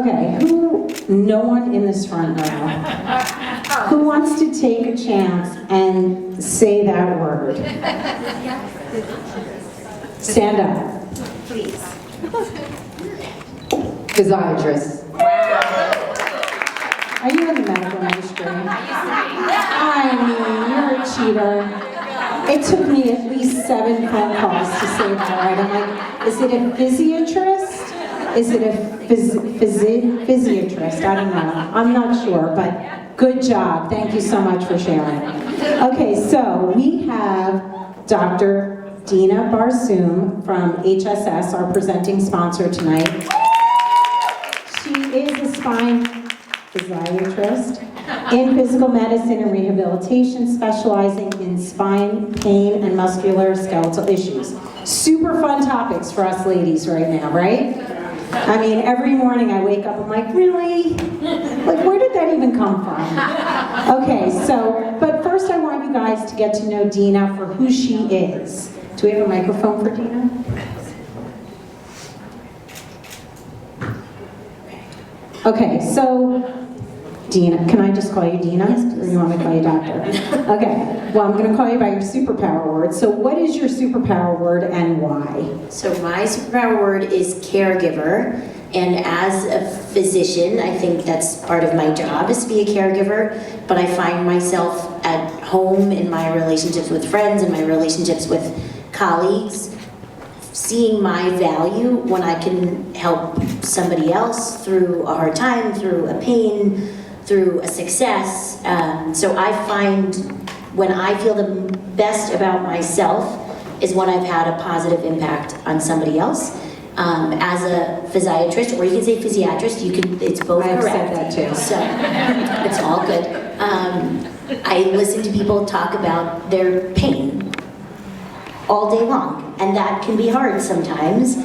Okay, no one in this front row. Who wants to take a chance and say that word? Stand up. Please. Physiatrist. Are you in the medical industry? I mean, you're a cheater. It took me at least 7 phone calls to say that right. I'm like, is it a physiatrist? Is it a physiatrist? I don't know. I'm not sure, but good job. Thank you so much for sharing. Okay, so we have Dr. Dena Barsoum from HSS, our presenting sponsor tonight. She is a spine physiatrist in physical medicine and rehabilitation, specializing in spine, pain, and musculoskeletal issues. Super fun topics for us ladies right now, right? I mean, every morning I wake up, I'm like, really? Like, where did that even come from? Okay, so, but first I want you guys to get to know Dena for who she is. Do we have a microphone for Dena? Okay, so Dena, can I just call you Dena? Yes, please. Or you want me to call you doctor? Okay, well, I'm going to call you by your superpower word. So what is your superpower word and why? So my superpower word is caregiver, and as a physician, I think that's part of my job is to be a caregiver, but I find myself at home in my relationships with friends and my relationships with colleagues seeing my value when I can help somebody else through a hard time, through a pain, through a success. So I find when I feel the best about myself is when I've had a positive impact on somebody else. As a physiatrist, or you can say physiatrist, you can, it's both correct. I've said that too. So it's all good. I listen to people talk about their pain all day long, and that can be hard sometimes,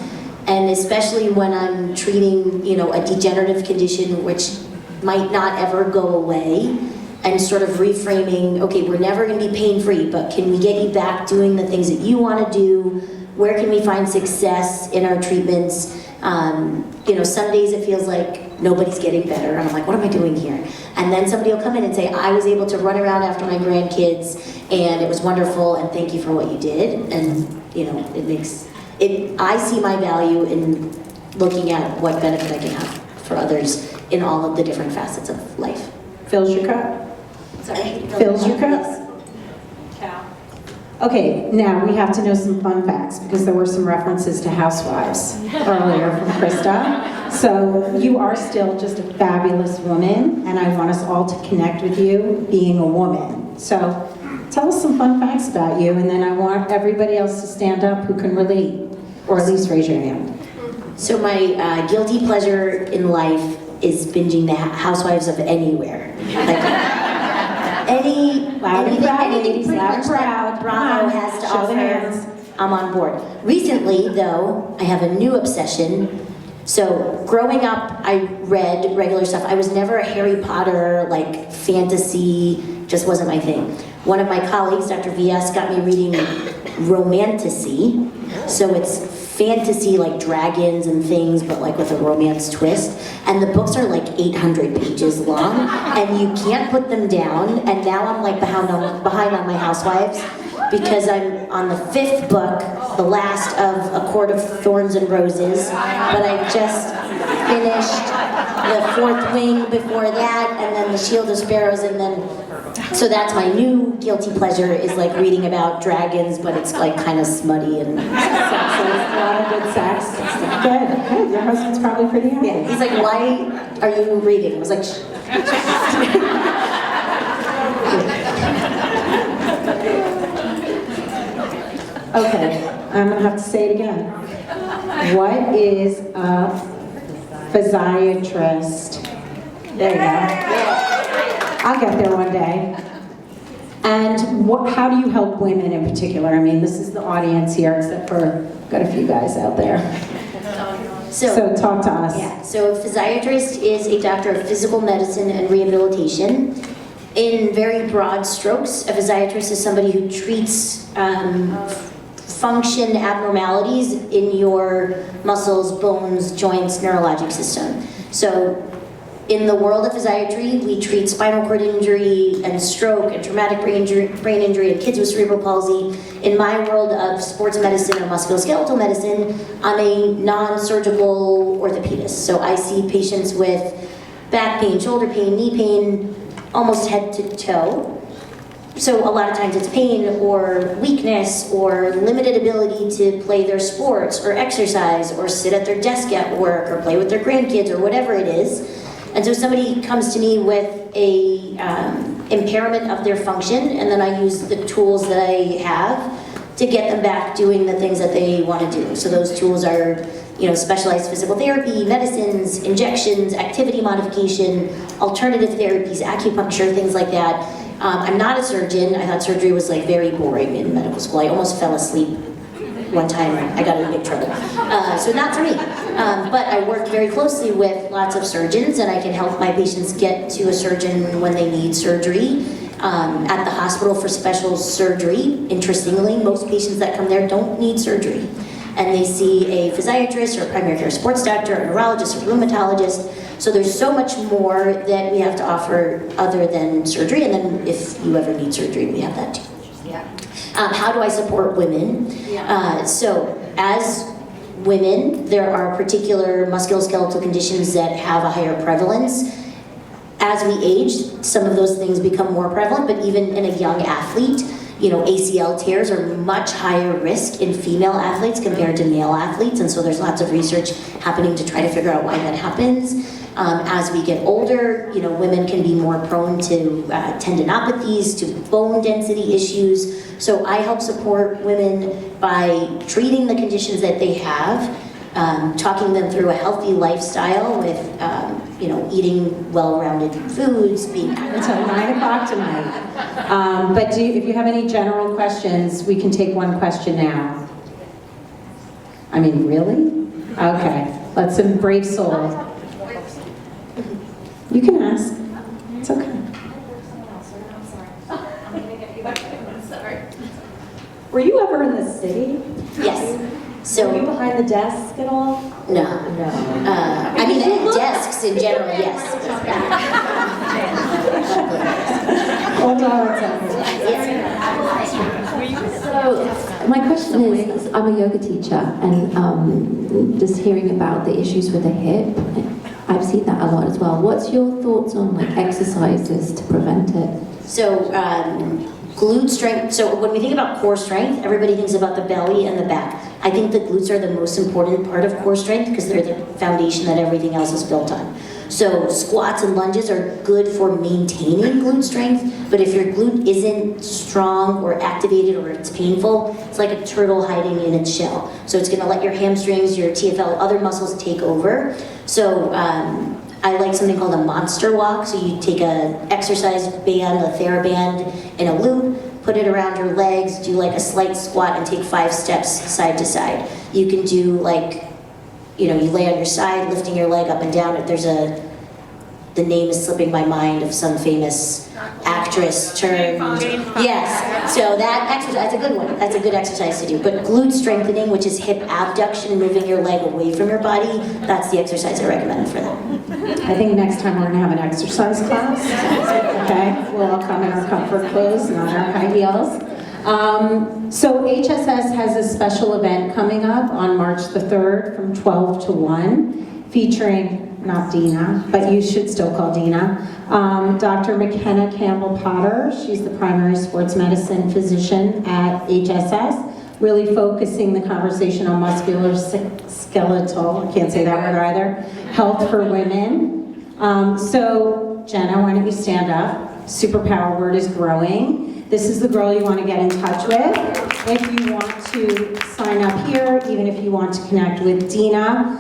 and especially when I'm treating, you know, a degenerative condition which might not ever go away, and sort of reframing, okay, we're never going to be pain-free, but can we get you back doing the things that you want to do? Where can we find success in our treatments? You know, some days it feels like nobody's getting better, and I'm like, what am I doing here? And then somebody will come in and say, I was able to run around after my grandkids, and it was wonderful, and thank you for what you did. And, you know, it makes, I see my value in looking at what benefit I can have for others in all of the different facets of life. Fills your cup? Sorry? Fills your cup? Yes. Okay, now we have to know some fun facts because there were some references to housewives earlier from Krista. So you are still just a fabulous woman, and I want us all to connect with you being a woman. So tell us some fun facts about you, and then I want everybody else to stand up who can relate, or at least raise your hand. So my guilty pleasure in life is binging the Housewives of Anywhere. Like, anything pretty much that Bravo has to offer, I'm on board. Recently, though, I have a new obsession. So, growing up, I read regular stuff. I was never a Harry Potter, like, fantasy, just wasn't my thing. One of my colleagues, Dr. VS, got me reading Romantasy. So it's fantasy, like dragons and things, but like with a romance twist. And the books are like 800 pages long, and you can't put them down. And now I'm like behind on my Housewives, because I'm on the 5th book, the last of A Court of Thorns and Roses, but I just finished the 4th wing before that, and then the Shield of Sparrows, and then, so that's my new guilty pleasure, is like reading about dragons, but it's like kind of smutty and A lot of good sex. Good, good. Your husband's probably pretty happy. yeah. He's like, why are you reading? I was like, Okay, I'm gonna have to say it again. What is a physiatrist? There you go. I'll get there one day. And how do you help women in particular? I mean, this is the audience here, except for, got a few guys out there. So talk to us. Yeah, so a physiatrist is a doctor of physical medicine and rehabilitation. In very broad strokes, a physiatrist is somebody who treats function abnormalities in your muscles, bones, joints, neurologic system. So in the world of physiatry, we treat spinal cord injury and stroke and traumatic brain injury and kids with cerebral palsy. In my world of sports medicine or musculoskeletal medicine, I'm a non-surgical orthopedist. So I see patients with back pain, shoulder pain, knee pain, almost head to toe. So a lot of times it's pain or weakness or limited ability to play their sports or exercise or sit at their desk at work or play with their grandkids or whatever it is. And so somebody comes to me with a impairment of their function, and then I use the tools that I have to get them back doing the things that they want to do. So those tools are, specialized physical therapy, medicines, injections, activity modification, alternative therapies, acupuncture, things like that. I'm not a surgeon. I thought surgery was like very boring in medical school. I almost fell asleep one time. I got in big trouble. So not for me. But I work very closely with lots of surgeons, and I can help my patients get to a surgeon when they need surgery. At the hospital for special surgery, interestingly, most patients that come there don't need surgery. And they see a physiatrist or a primary care sports doctor, a neurologist, a rheumatologist. So there's so much more that we have to offer other than surgery. And then if you ever need surgery, we have that too. Yeah. How do I support women? So as women, there are particular musculoskeletal conditions that have a higher prevalence. As we age, some of those things become more prevalent, but even in a young athlete, ACL tears are much higher risk in female athletes compared to male athletes, and so there's lots of research happening to try to figure out why that happens. As we get older, women can be more prone to tendinopathies, to bone density issues. So I help support women by treating the conditions that they have, talking them through a healthy lifestyle with, eating well-rounded foods, being Until 9 o'clock tonight. But if you have any general questions, we can take one question now. I mean, really? Okay, let's some brave soul. You can ask. It's okay. Were you ever in the city? Yes. So Were you behind the desk at all? no. No. I mean, desks in general, yes. Hold on one second. So my question is, I'm a yoga teacher, and just hearing about the issues with the hip, I've seen that a lot as well. What's your thoughts on exercises to prevent it? So glute strength, so when we think about core strength, everybody thinks about the belly and the back. I think the glutes are the most important part of core strength because they're the foundation that everything else is built on. So squats and lunges are good for maintaining glute strength, but if your glute isn't strong or activated or it's painful, it's like a turtle hiding in its shell. So it's gonna let your hamstrings, your TFL, other muscles take over. So I like something called a monster walk. So you take an exercise band, a TheraBand, in a loop, put it around your legs, do like a slight squat and take 5 steps side to side. You can do you lay on your side, lifting your leg up and down. If there's the name is slipping my mind of some famous actress turned, yes. So that exercise, that's a good one. That's a good exercise to do. But glute strengthening, which is hip abduction, moving your leg away from your body, that's the exercise I recommend for that. I think next time we're going to have an exercise class. Okay, we'll all come in our comfort clothes, not our high heels. So HSS has a special event coming up on March the 3rd from 12 to 1, featuring, not Dena, but you should still call Dena, Dr. McKenna Campbell-Potter. She's the primary sports medicine physician at HSS, really focusing the conversation on musculoskeletal, I can't say that word either, health for women. So Jenna, why don't you stand up? Superpower word is growing. This is the girl you want to get in touch with. If you want to sign up here, even if you want to connect with Dena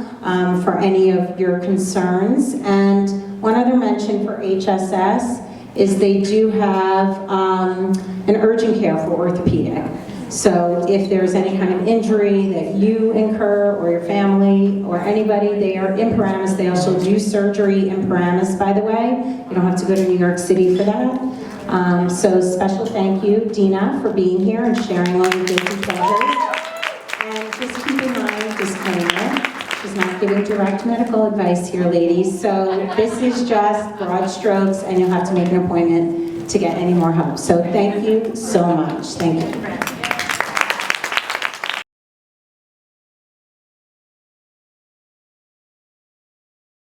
for any of your concerns. And one other mention for HSS is they do have an urgent care for orthopedic. So if there's any kind of injury that you incur or your family or anybody, they are in Paramus. They also do surgery in Paramus, by the way. You don't have to go to New York City for that. So special thank you, Dena, for being here and sharing all your goods and pleasures. And just keep in mind, disclaimer, She's not giving direct medical advice here, ladies. So this is just broad strokes, and you'll have to make an appointment to get any more help. So thank you so much. Thank you.